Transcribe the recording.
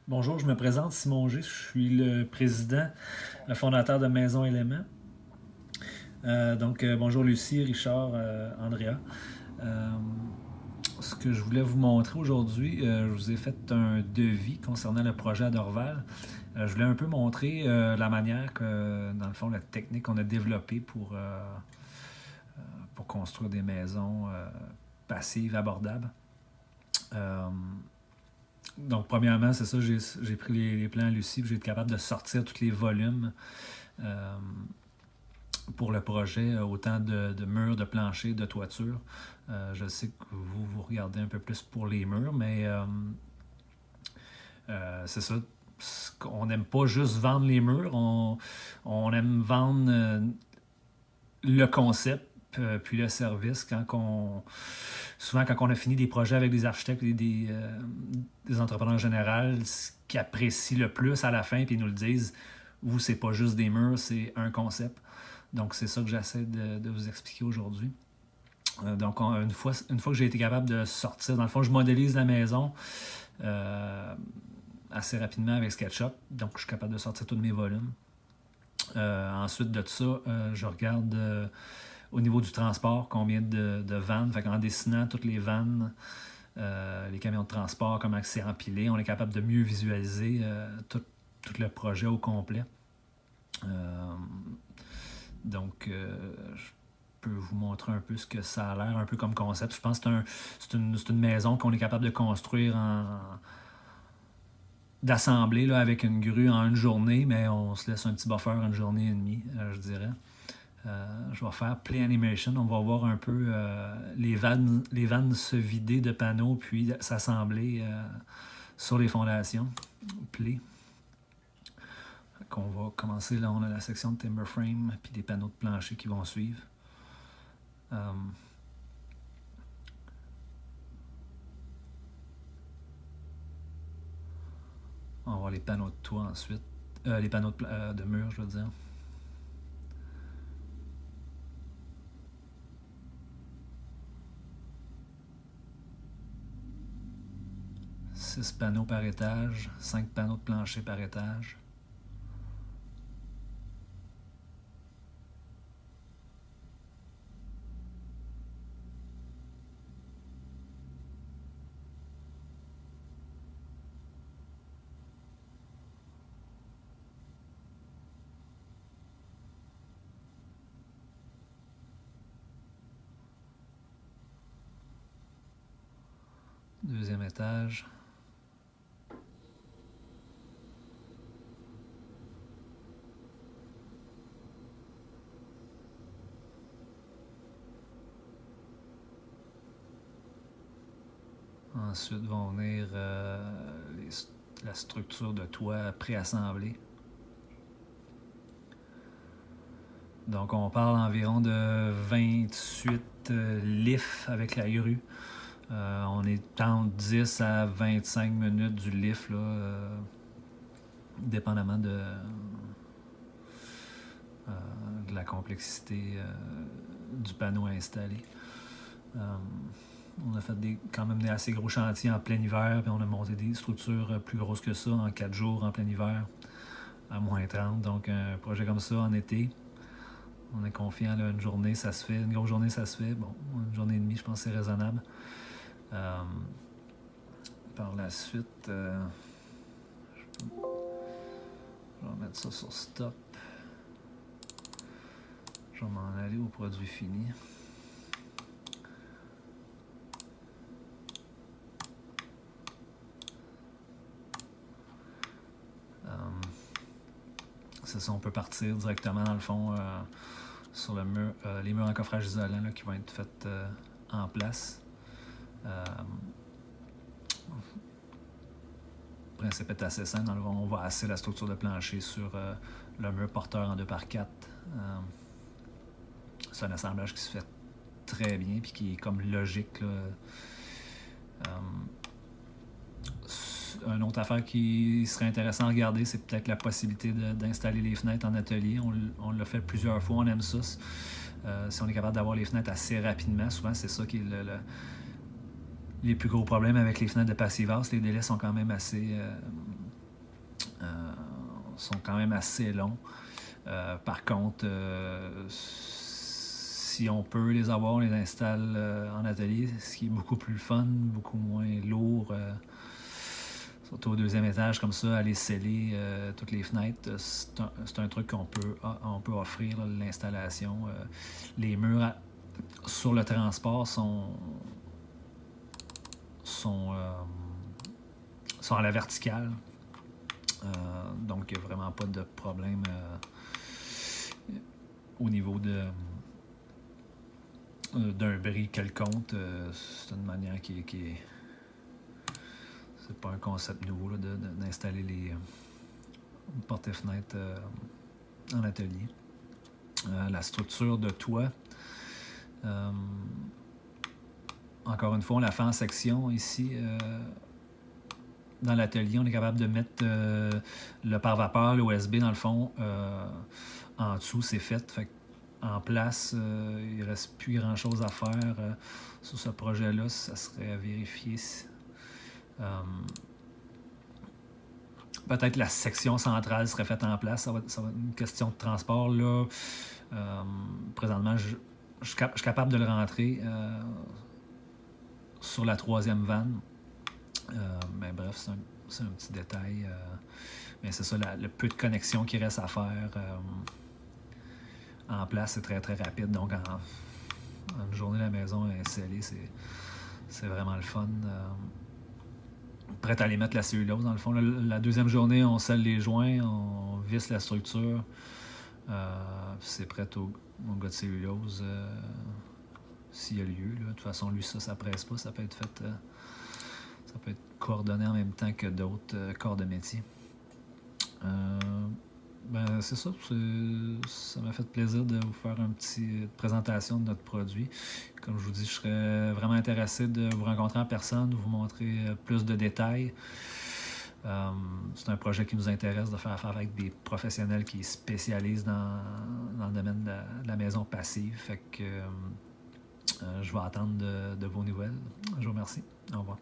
Bonjour, je me présente Simon G. Je suis le président, le fondateur de Maison Éléments. Bonjour Lucie, Richard, Andrea. Euh, Ce que je voulais vous montrer aujourd'hui, je vous ai fait un devis concernant le projet à Dorval. Je voulais un peu montrer la manière que, dans le fond, la technique qu'on a développée pour construire des maisons passives, abordables. Euh, donc, premièrement, c'est ça, j'ai pris les plans à Lucie, puis j'ai été capable de sortir tous les volumes euh, pour le projet, autant de murs, de planchers, de toiture. Je sais que vous regardez un peu plus pour les murs, mais c'est ça. On n'aime pas juste vendre les murs, on aime vendre le concept, puis le service souvent quand on a fini des projets avec des architectes et des entrepreneurs généraux, ce qu'ils apprécient le plus à la fin, puis ils nous le disent, vous, c'est pas juste des murs, c'est un concept. Donc, c'est ça que j'essaie de vous expliquer aujourd'hui. Une fois que j'ai été capable de sortir, dans le fond, je modélise la maison assez rapidement avec SketchUp. Donc, je suis capable de sortir tous mes volumes. Ensuite de ça, je regarde au niveau du transport combien de vannes. Fait qu'en dessinant toutes les vannes, les camions de transport, comment c'est empilé, on est capable de mieux visualiser tout le projet au complet. Je peux vous montrer un peu ce que ça a l'air, un peu comme concept. Je pense que c'est une maison qu'on est capable de construire d'assembler là, avec une grue en une journée, mais on se laisse un petit buffer une journée et demie, je dirais. Je vais faire Play Animation. On va voir un peu les vannes se vider de panneaux puis s'assembler sur les fondations. Play. On va commencer, là on a la section de timber frame puis des panneaux de plancher qui vont suivre. On va voir les panneaux de toit ensuite. Les panneaux de mur, je veux dire. Six panneaux par étage, 5 panneaux de plancher par étage. Deuxième étage. Ensuite vont venir la structure de toit préassemblée. Donc on parle environ de 28 lifts avec la grue. On est entre 10 à 25 minutes du lift, là, dépendamment de la complexité du panneau installé. On a fait quand même des assez gros chantiers en plein hiver, puis on a monté des structures plus grosses que ça en 4 jours en plein hiver, à moins 30. Donc un projet comme ça en été, on est confiant, là, une journée ça se fait, une grosse journée ça se fait. Bon, une journée et demie, je pense que c'est raisonnable. Par la suite, je vais mettre ça sur stop. Je vais m'en aller au produit fini. C'est ça, on peut partir directement dans le fond sur le mur, les murs en coffrage isolant là, qui vont être faits en place. Le principe est assez simple. Dans le fond, on va asser la structure de plancher sur le mur porteur en 2x4. C'est un assemblage qui se fait très bien et qui est comme logique. Une autre affaire qui serait intéressant à regarder, c'est peut-être la possibilité d'installer les fenêtres en atelier. On l'a fait plusieurs fois, on aime ça. Si on est capable d'avoir les fenêtres assez rapidement, souvent c'est ça qui est les plus gros problèmes avec les fenêtres de Passivhaus. Les délais sont quand même assez sont quand même assez longs. Par contre, si on peut les avoir, on les installe en atelier, ce qui est beaucoup plus fun, beaucoup moins lourd. Surtout au deuxième étage, comme ça, aller sceller toutes les fenêtres, c'est un truc qu'on peut offrir, là, l'installation. Les murs sur le transport sont à la verticale. Donc, il n'y a vraiment pas de problème au niveau d'un bris quelconque. C'est une manière qui est... C'est pas un concept nouveau là, d'installer les portes et fenêtres en atelier. La structure de toit, encore une fois, on la fait en section ici. Dans l'atelier, on est capable de mettre le pare-vapeur, l'OSB dans le fond, en dessous, c'est fait. Fait en place, il ne reste plus grand-chose à faire sur ce projet-là. Ça serait à vérifier. Peut-être la section centrale serait faite en place. Ça va être une question de transport. Là. Présentement, je suis capable de le rentrer sur la 3e vanne. Mais bref, c'est un petit détail. Mais c'est ça, le peu de connexion qui reste à faire en place, c'est très très rapide. Donc, en une journée, la maison est scellée. C'est vraiment le fun. Prêt à aller mettre la cellulose, dans le fond. La deuxième journée, on scelle les joints, on visse la structure. C'est prêt au gars de cellulose s'il y a lieu. Là. De toute façon, lui, ça presse pas. Ça peut être fait... ça peut être coordonné en même temps que d'autres corps de métier. C'est ça. Ça m'a fait plaisir de vous faire une petite présentation de notre produit. Comme je vous dis, je serais vraiment intéressé de vous rencontrer en personne, de vous montrer plus de détails. C'est un projet qui nous intéresse de faire affaire avec des professionnels qui spécialisent dans le domaine de la maison passive. Fait que je vais attendre de vos nouvelles. Je vous remercie. Au revoir.